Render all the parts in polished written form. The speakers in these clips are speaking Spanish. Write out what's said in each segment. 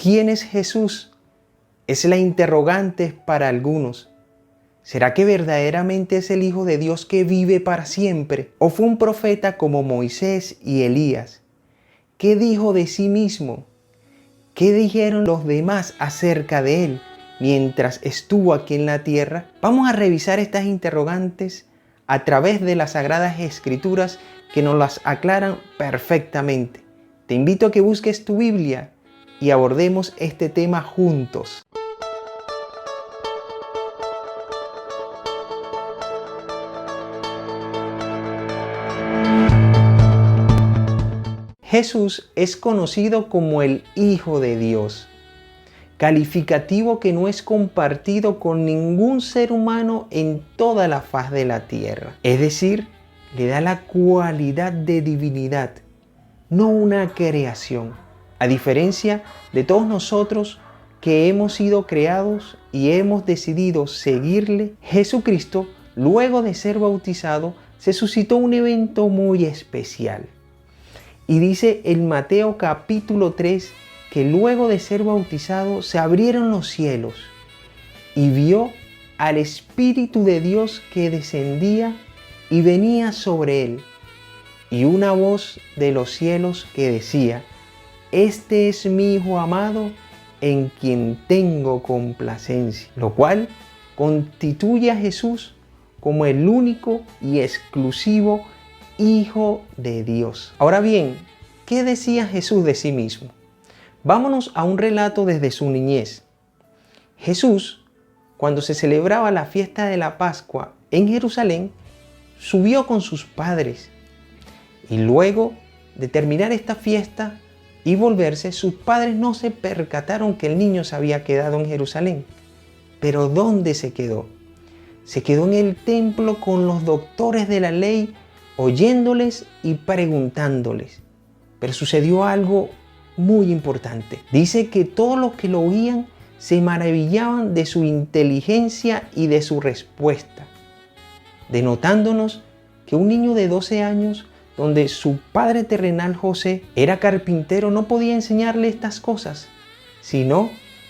¿Quién es Jesús? Es la interrogante para algunos. ¿Será que verdaderamente es el Hijo de Dios que vive para siempre? ¿O fue un profeta como Moisés y Elías? ¿Qué dijo de sí mismo? ¿Qué dijeron los demás acerca de él mientras estuvo aquí en la tierra? Vamos a revisar estas interrogantes a través de las Sagradas Escrituras que nos las aclaran perfectamente. Te invito a que busques tu Biblia y abordemos este tema juntos. Jesús es conocido como el Hijo de Dios, calificativo que no es compartido con ningún ser humano en toda la faz de la tierra. Es decir, le da la cualidad de divinidad, no una creación. A diferencia de todos nosotros que hemos sido creados y hemos decidido seguirle, Jesucristo, luego de ser bautizado, se suscitó un evento muy especial. Y dice en Mateo capítulo 3 que luego de ser bautizado se abrieron los cielos y vio al Espíritu de Dios que descendía y venía sobre él. Y una voz de los cielos que decía: Este es mi Hijo amado en quien tengo complacencia. Lo cual constituye a Jesús como el único y exclusivo Hijo de Dios. Ahora bien, ¿qué decía Jesús de sí mismo? Vámonos a un relato desde su niñez. Jesús, cuando se celebraba la fiesta de la Pascua en Jerusalén, subió con sus padres. Y luego de terminar esta fiesta y volverse, sus padres no se percataron que el niño se había quedado en Jerusalén. Pero ¿dónde se quedó? Se quedó en el templo con los doctores de la ley, oyéndoles y preguntándoles. Pero sucedió algo muy importante. Dice que todos los que lo oían se maravillaban de su inteligencia y de su respuesta, denotándonos que un niño de 12 años, donde su padre terrenal José era carpintero, no podía enseñarle estas cosas, sino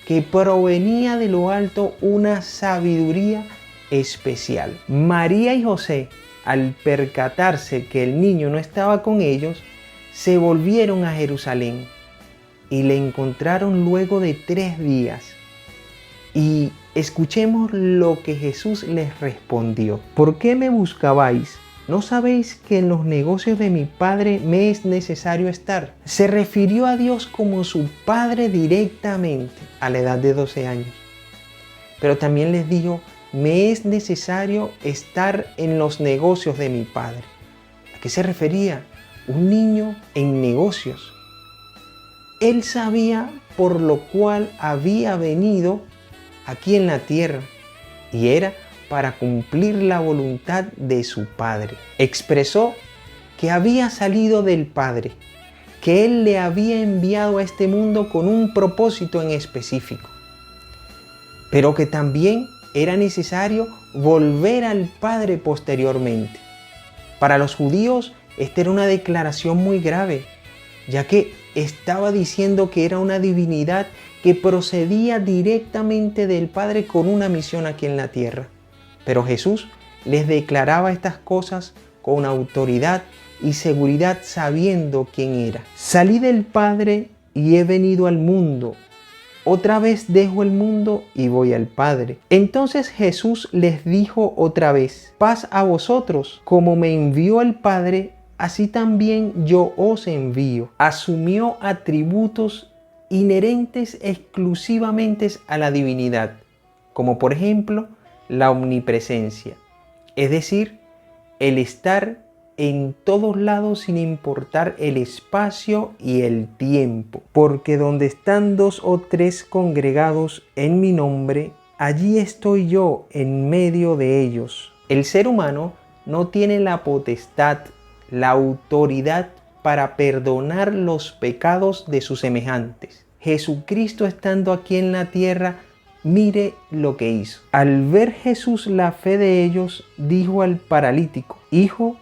que provenía de lo alto una sabiduría especial. María y José, al percatarse que el niño no estaba con ellos, se volvieron a Jerusalén y le encontraron luego de 3 días. Y escuchemos lo que Jesús les respondió. ¿Por qué me buscabais? ¿No sabéis que en los negocios de mi Padre me es necesario estar? Se refirió a Dios como su Padre directamente a la edad de 12 años. Pero también les dijo: me es necesario estar en los negocios de mi Padre. ¿A qué se refería? Un niño en negocios. Él sabía por lo cual había venido aquí en la tierra, y era para cumplir la voluntad de su Padre. Expresó que había salido del Padre, que Él le había enviado a este mundo con un propósito en específico, pero que también era necesario volver al Padre posteriormente. Para los judíos, esta era una declaración muy grave, ya que estaba diciendo que era una divinidad que procedía directamente del Padre con una misión aquí en la tierra. Pero Jesús les declaraba estas cosas con autoridad y seguridad, sabiendo quién era. Salí del Padre y he venido al mundo. Otra vez dejo el mundo y voy al Padre. Entonces Jesús les dijo otra vez: paz a vosotros, como me envió el Padre, así también yo os envío. Asumió atributos inherentes exclusivamente a la divinidad, como por ejemplo la omnipresencia, es decir, el estar en todos lados sin importar el espacio y el tiempo. Porque donde están 2 o 3 congregados en mi nombre, allí estoy yo en medio de ellos. El ser humano no tiene la potestad, la autoridad para perdonar los pecados de sus semejantes. Jesucristo, estando aquí en la tierra, mire lo que hizo. Al ver Jesús la fe de ellos, dijo al paralítico: hijo,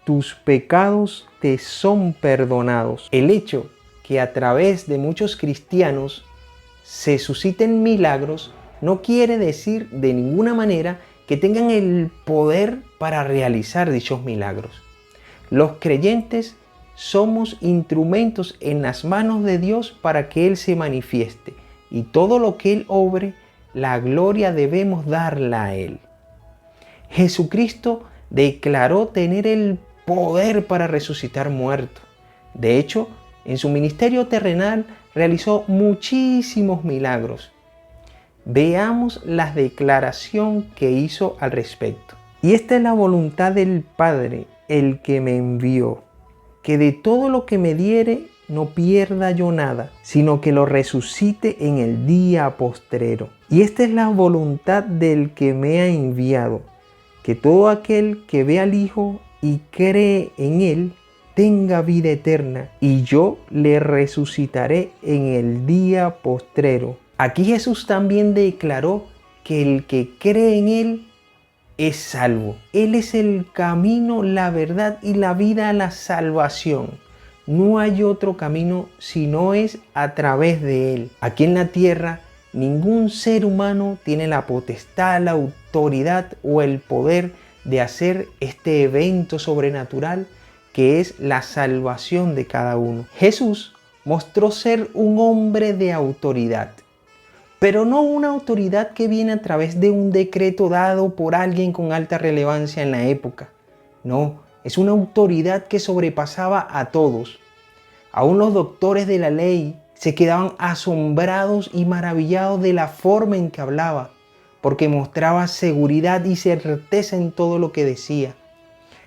tus pecados te son perdonados. El hecho que a través de muchos cristianos se susciten milagros no quiere decir de ninguna manera que tengan el poder para realizar dichos milagros. Los creyentes somos instrumentos en las manos de Dios para que Él se manifieste, y todo lo que Él obre, la gloria debemos darla a Él. Jesucristo declaró tener el poder para resucitar muertos. De hecho, en su ministerio terrenal realizó muchísimos milagros. Veamos la declaración que hizo al respecto. Y esta es la voluntad del Padre, el que me envió, que de todo lo que me diere no pierda yo nada, sino que lo resucite en el día postrero. Y esta es la voluntad del que me ha enviado, que todo aquel que ve al Hijo y cree en Él tenga vida eterna, y yo le resucitaré en el día postrero. Aquí Jesús también declaró que el que cree en Él es salvo. Él es el camino, la verdad y la vida a la salvación. No hay otro camino si no es a través de Él. Aquí en la tierra, ningún ser humano tiene la potestad, la autoridad o el poder de hacer este evento sobrenatural que es la salvación de cada uno. Jesús mostró ser un hombre de autoridad, pero no una autoridad que viene a través de un decreto dado por alguien con alta relevancia en la época. No, es una autoridad que sobrepasaba a todos. Aún los doctores de la ley se quedaban asombrados y maravillados de la forma en que hablaba, porque mostraba seguridad y certeza en todo lo que decía.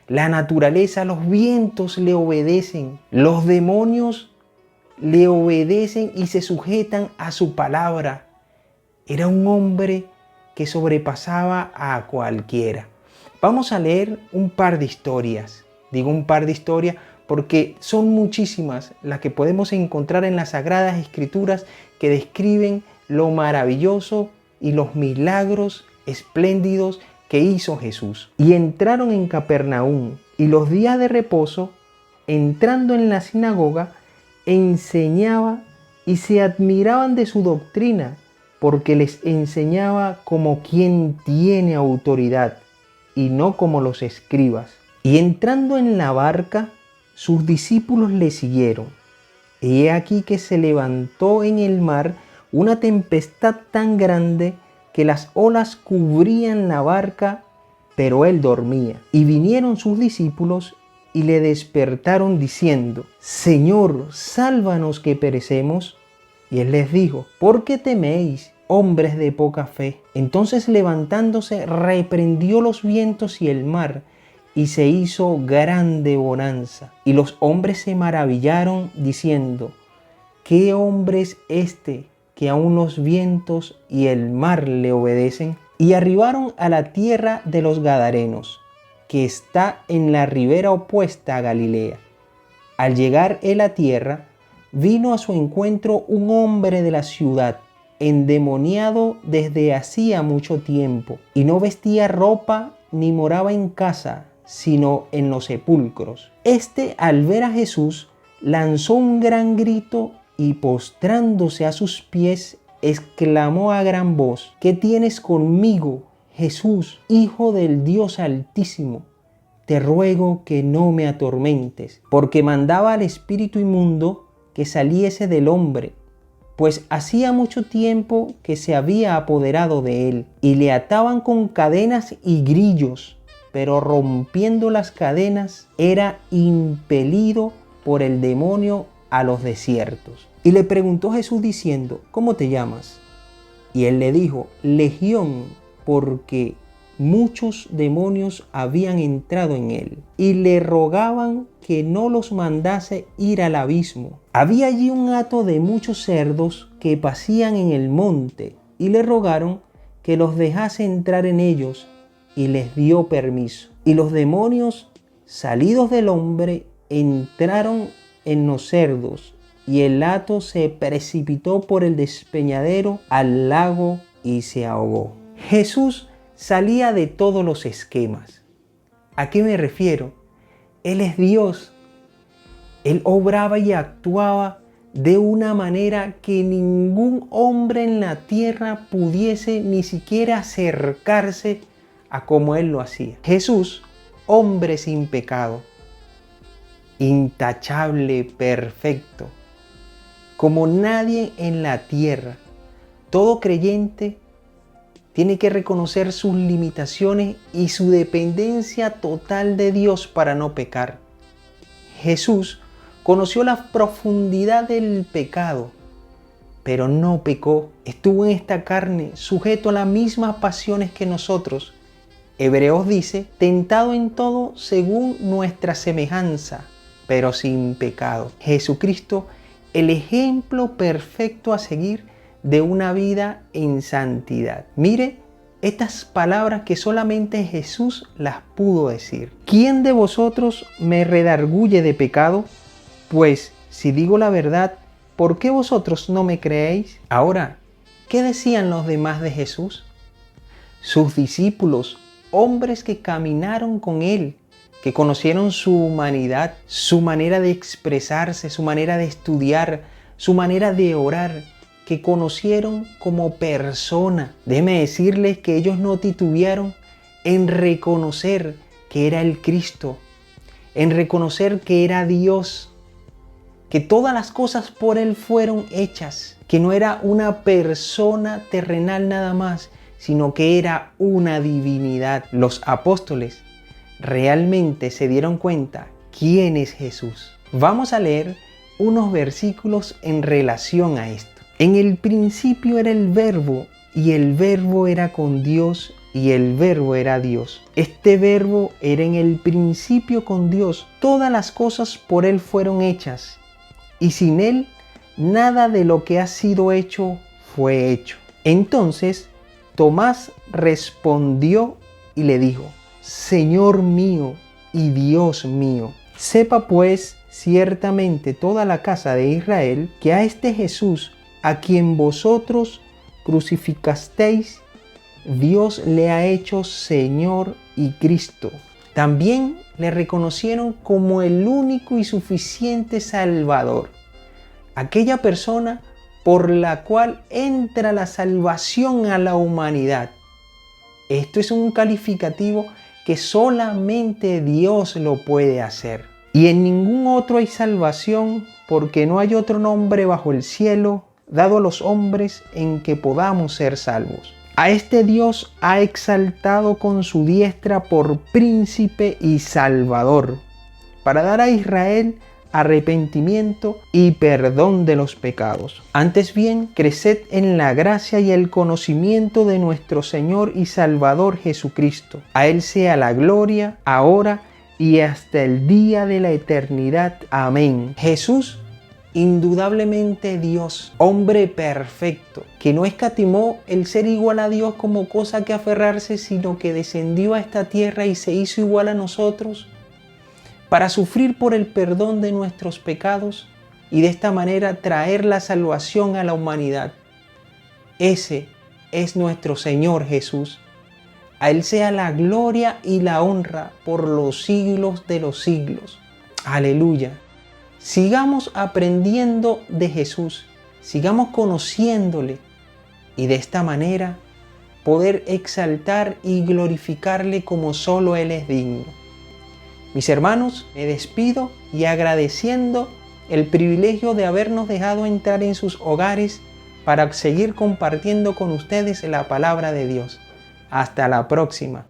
La naturaleza, los vientos le obedecen, los demonios le obedecen y se sujetan a su palabra. Era un hombre que sobrepasaba a cualquiera. Vamos a leer un par de historias. Digo un par de historias porque son muchísimas las que podemos encontrar en las Sagradas Escrituras que describen lo maravilloso y los milagros espléndidos que hizo Jesús. Y entraron en Capernaum, y los días de reposo, entrando en la sinagoga, enseñaba y se admiraban de su doctrina, porque les enseñaba como quien tiene autoridad y no como los escribas. Y entrando en la barca, sus discípulos le siguieron. Y he aquí que se levantó en el mar una tempestad tan grande que las olas cubrían la barca, pero él dormía. Y vinieron sus discípulos y le despertaron diciendo: Señor, sálvanos que perecemos. Y él les dijo: ¿por qué teméis, hombres de poca fe? Entonces levantándose reprendió los vientos y el mar, y se hizo grande bonanza. Y los hombres se maravillaron diciendo: ¿qué hombre es este que aún los vientos y el mar le obedecen? Y arribaron a la tierra de los Gadarenos, que está en la ribera opuesta a Galilea. Al llegar él a tierra, vino a su encuentro un hombre de la ciudad, endemoniado desde hacía mucho tiempo, y no vestía ropa ni moraba en casa, sino en los sepulcros. Este, al ver a Jesús, lanzó un gran grito y postrándose a sus pies, exclamó a gran voz: ¿qué tienes conmigo, Jesús, Hijo del Dios Altísimo? Te ruego que no me atormentes, porque mandaba al espíritu inmundo que saliese del hombre, pues hacía mucho tiempo que se había apoderado de él, y le ataban con cadenas y grillos, pero rompiendo las cadenas era impelido por el demonio a los desiertos. Y le preguntó Jesús diciendo: ¿cómo te llamas? Y él le dijo: Legión, porque muchos demonios habían entrado en él, y le rogaban que no los mandase ir al abismo. Había allí un hato de muchos cerdos que pacían en el monte, y le rogaron que los dejase entrar en ellos, y les dio permiso. Y los demonios, salidos del hombre, entraron en los cerdos, y el hato se precipitó por el despeñadero al lago y se ahogó. Jesús salía de todos los esquemas. ¿A qué me refiero? Él es Dios. Él obraba y actuaba de una manera que ningún hombre en la tierra pudiese ni siquiera acercarse a como Él lo hacía. Jesús, hombre sin pecado, intachable, perfecto, como nadie en la tierra. Todo creyente tiene que reconocer sus limitaciones y su dependencia total de Dios para no pecar. Jesús conoció la profundidad del pecado, pero no pecó. Estuvo en esta carne, sujeto a las mismas pasiones que nosotros. Hebreos dice, tentado en todo según nuestra semejanza, pero sin pecado. Jesucristo, el ejemplo perfecto a seguir de una vida en santidad. Mire estas palabras que solamente Jesús las pudo decir. ¿Quién de vosotros me redarguye de pecado? Pues si digo la verdad, ¿por qué vosotros no me creéis? Ahora, ¿qué decían los demás de Jesús? Sus discípulos, hombres que caminaron con Él, que conocieron su humanidad, su manera de expresarse, su manera de estudiar, su manera de orar, que conocieron como persona. Déjeme decirles que ellos no titubearon en reconocer que era el Cristo, en reconocer que era Dios, que todas las cosas por Él fueron hechas, que no era una persona terrenal nada más, sino que era una divinidad. Los apóstoles realmente se dieron cuenta quién es Jesús. Vamos a leer unos versículos en relación a esto. En el principio era el Verbo, y el Verbo era con Dios, y el Verbo era Dios. Este Verbo era en el principio con Dios. Todas las cosas por Él fueron hechas, y sin Él nada de lo que ha sido hecho fue hecho. Entonces Tomás respondió y le dijo, Señor mío y Dios mío. Sepa pues ciertamente toda la casa de Israel que a este Jesús, a quien vosotros crucificasteis, Dios le ha hecho Señor y Cristo. También le reconocieron como el único y suficiente Salvador, aquella persona por la cual entra la salvación a la humanidad. Esto es un calificativo que solamente Dios lo puede hacer. Y en ningún otro hay salvación, porque no hay otro nombre bajo el cielo dado a los hombres en que podamos ser salvos. A este Dios ha exaltado con su diestra por príncipe y salvador, para dar a Israel arrepentimiento y perdón de los pecados. Antes bien, creced en la gracia y el conocimiento de nuestro Señor y Salvador Jesucristo. A Él sea la gloria, ahora y hasta el día de la eternidad. Amén. Jesús, indudablemente Dios, hombre perfecto, que no escatimó el ser igual a Dios como cosa que aferrarse, sino que descendió a esta tierra y se hizo igual a nosotros para sufrir por el perdón de nuestros pecados y de esta manera traer la salvación a la humanidad. Ese es nuestro Señor Jesús. A Él sea la gloria y la honra por los siglos de los siglos. Aleluya. Sigamos aprendiendo de Jesús, sigamos conociéndole y de esta manera poder exaltar y glorificarle como solo Él es digno. Mis hermanos, me despido y agradeciendo el privilegio de habernos dejado entrar en sus hogares para seguir compartiendo con ustedes la palabra de Dios. Hasta la próxima.